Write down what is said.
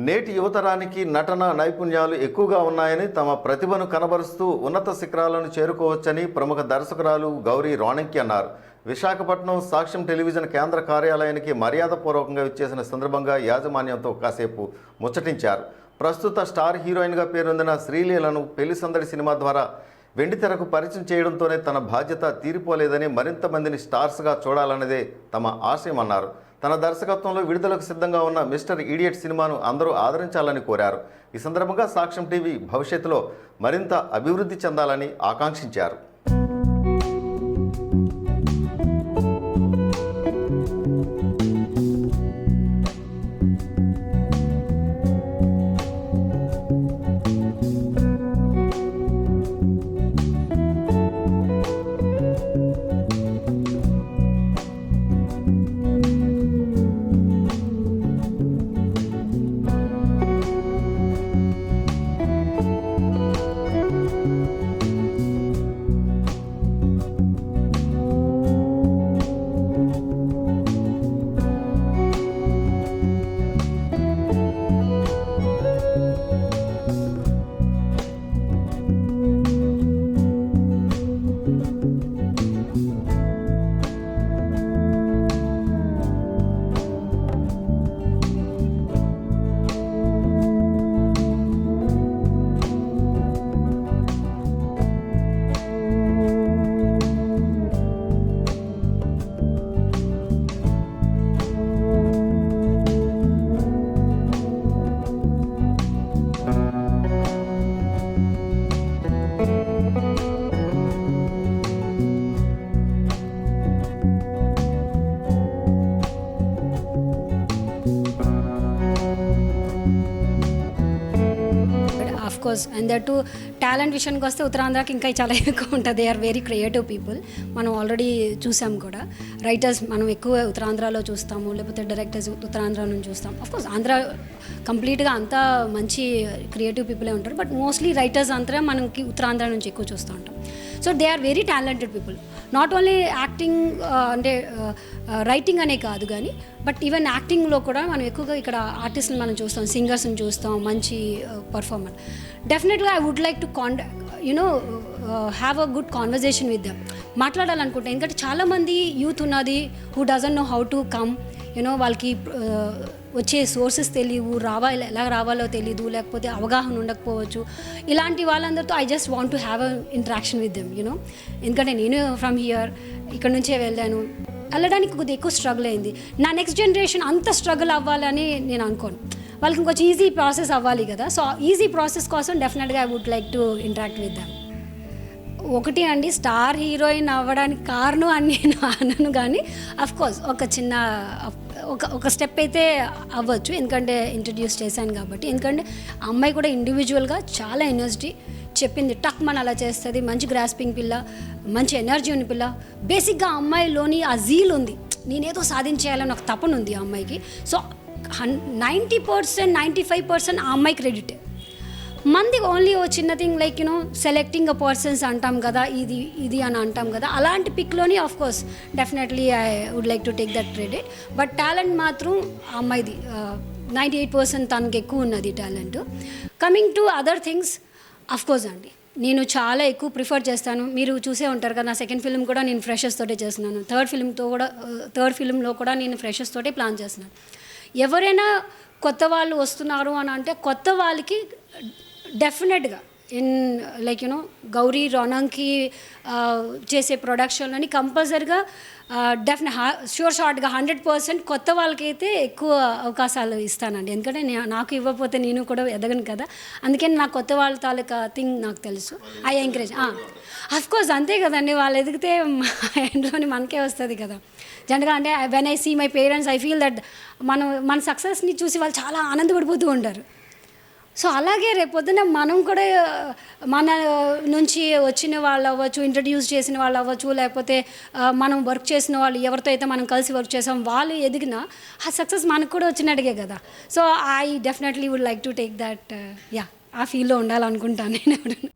నేటి యువతరానికి నటన నైపుణ్యాలు ఎక్కువగా ఉన్నాయని, తమ ప్రతిభను కనబరుస్తూ ఉన్నత శిఖరాలను చేరుకోవచ్చని ప్రముఖ దర్శకురాలు గౌరీ రోణంకి అన్నారు. విశాఖపట్నం సాక్ష్యం టెలివిజన్ కేంద్ర కార్యాలయానికి మర్యాదపూర్వకంగా విచ్చేసిన సందర్భంగా యాజమాన్యంతో కాసేపు ముచ్చటించారు. ప్రస్తుత స్టార్ హీరోయిన్గా పేరొందిన శ్రీలీలను పెళ్లి సందడి సినిమా ద్వారా వెండితెరకు పరిచయం చేయడంతోనే తన బాధ్యత తీరిపోలేదని, మరింత మందిని స్టార్స్గా చూడాలన్నదే తమ ఆశయం అన్నారు. తన దర్శకత్వంలో విడుదలకు సిద్ధంగా ఉన్న మిస్టర్ ఈడియట్ సినిమాను అందరూ ఆదరించాలని కోరారు. ఈ సందర్భంగా సాక్ష్యం టీవీ భవిష్యత్తులో మరింత అభివృద్ధి చెందాలని ఆకాంక్షించారు. Course and that to talent విషయానికి వస్తే ఉత్తరాంధ్రకి ఇంకా చాలా ఎక్కువ ఉంటుంది. They are very creative people. మనం ఆల్రెడీ చూసాం కూడా. రైటర్స్ మనం ఎక్కువ ఉత్తరాంధ్రలో చూస్తాము, లేకపోతే డైరెక్టర్స్ ఉత్తరాంధ్ర నుంచి చూస్తాం. ఆఫ్కోర్స్ ఆంధ్ర కంప్లీట్గా అంతా మంచి క్రియేటివ్ పీపులే ఉంటారు, బట్ మోస్ట్లీ రైటర్స్ అంతా మనకి ఉత్తరాంధ్ర నుంచి ఎక్కువ చూస్తూ ఉంటాం. So they are very talented people. Not only acting అంటే రైటింగ్ అనే కాదు కానీ, బట్ ఈవెన్ యాక్టింగ్లో కూడా మనం ఎక్కువగా ఇక్కడ ఆర్టిస్ట్ని మనం చూస్తాం, సింగర్స్ని చూస్తాం, మంచి పర్ఫార్మర్. డెఫినెట్గా I would like to have a good conversation with them. మాట్లాడాలనుకుంటే, ఎందుకంటే చాలామంది యూత్ ఉన్నది who doesn't know how to come, వాళ్ళకి వచ్చే సోర్సెస్ తెలియవు, ఎలా రావాలో తెలీదు, లేకపోతే అవగాహన ఉండకపోవచ్చు. ఇలాంటి వాళ్ళందరితో I just want to have a interaction with them. ఎందుకంటే నేను ఫ్రమ్ హియర్ ఇక్కడ నుంచే వెళ్ళాను, వెళ్ళడానికి కొద్దిగా ఎక్కువ స్ట్రగుల్ అయింది. నా నెక్స్ట్ జనరేషన్ అంత స్ట్రగుల్ అవ్వాలని నేను అనుకోను. వాళ్ళకి ఇంకొంచెం ఈజీ ప్రాసెస్ అవ్వాలి కదా. సో ఈజీ ప్రాసెస్ కోసం డెఫినెట్గా I would like to interact with them. ఒకటి అండి, స్టార్ హీరోయిన్ అవ్వడానికి కారణం అని నేను అనను, కానీ అఫ్కోర్స్ ఒక చిన్న ఒక స్టెప్ అయితే అవ్వచ్చు, ఎందుకంటే ఇంట్రడ్యూస్ చేశాను కాబట్టి. ఎందుకంటే అమ్మాయి కూడా ఇండివిజువల్గా చాలా ఎనర్జీ చెప్పింది, టక్ మన అలా చేస్తుంది, మంచి గ్రాస్పింగ్ పిల్ల, మంచి ఎనర్జీ ఉన్న పిల్ల. బేసిక్గా అమ్మాయిలోని ఆ జీల్ ఉంది, నేనేదో సాధించేయాలని ఒక తపన ఉంది ఆ అమ్మాయికి. సో 90%, 95% ఆ అమ్మాయి క్రెడిట్. మంది ఓన్లీ ఓ చిన్న thing like selecting a persons అంటాం కదా, ఇది అని అంటాం కదా, అలాంటి పిక్లోని of course definitely I would like to take that credit. But talent మాత్రం ఆ అమ్మాయిది 98% తనకు ఎక్కువ ఉన్నది talent. Coming to other things, of course అండి నేను చాలా ఎక్కువ ప్రిఫర్ చేస్తాను. మీరు చూసే ఉంటారు కదా, నా సెకండ్ ఫిల్మ్ కూడా నేను ఫ్రెషర్స్ తోటే చేస్తున్నాను, థర్డ్ ఫిల్మ్లో కూడా నేను ఫ్రెషర్స్ తోటే ప్లాన్ చేస్తున్నాను. ఎవరైనా కొత్త వాళ్ళు వస్తున్నారు అని అంటే, కొత్త వాళ్ళకి డెఫినెట్గా గౌరీ రోణంకి చేసే ప్రొడక్షన్ అని కంపల్సరిగా షూర్ షార్ట్గా 100% కొత్త వాళ్ళకైతే ఎక్కువ అవకాశాలు ఇస్తానండి. ఎందుకంటే నాకు ఇవ్వకపోతే నేను కూడా ఎదగను కదా. అందుకని నా కొత్త వాళ్ళ తాలూకా థింగ్ నాకు తెలుసు. I encourage. అఫ్కోర్స్ అంతే కదండి, వాళ్ళు ఎదిగితే ఎండ్లోని మనకే వస్తుంది కదా. జనరల్గా అంటే when I see my parents I feel that మన సక్సెస్ని చూసి వాళ్ళు చాలా ఆనందపడిపోతూ ఉంటారు. సో అలాగే రేపొద్దున మనం కూడా మన నుంచి వచ్చిన వాళ్ళు అవ్వచ్చు, ఇంట్రడ్యూస్ చేసిన వాళ్ళు అవ్వచ్చు, లేకపోతే మనం వర్క్ చేసిన వాళ్ళు ఎవరితో అయితే మనం కలిసి వర్క్ చేసాం వాళ్ళు ఎదిగినా ఆ సక్సెస్ మనకు కూడా వచ్చినట్టుగే కదా. So I definitely would like to take that, ఆ ఫీల్డ్లో ఉండాలనుకుంటాను నేను.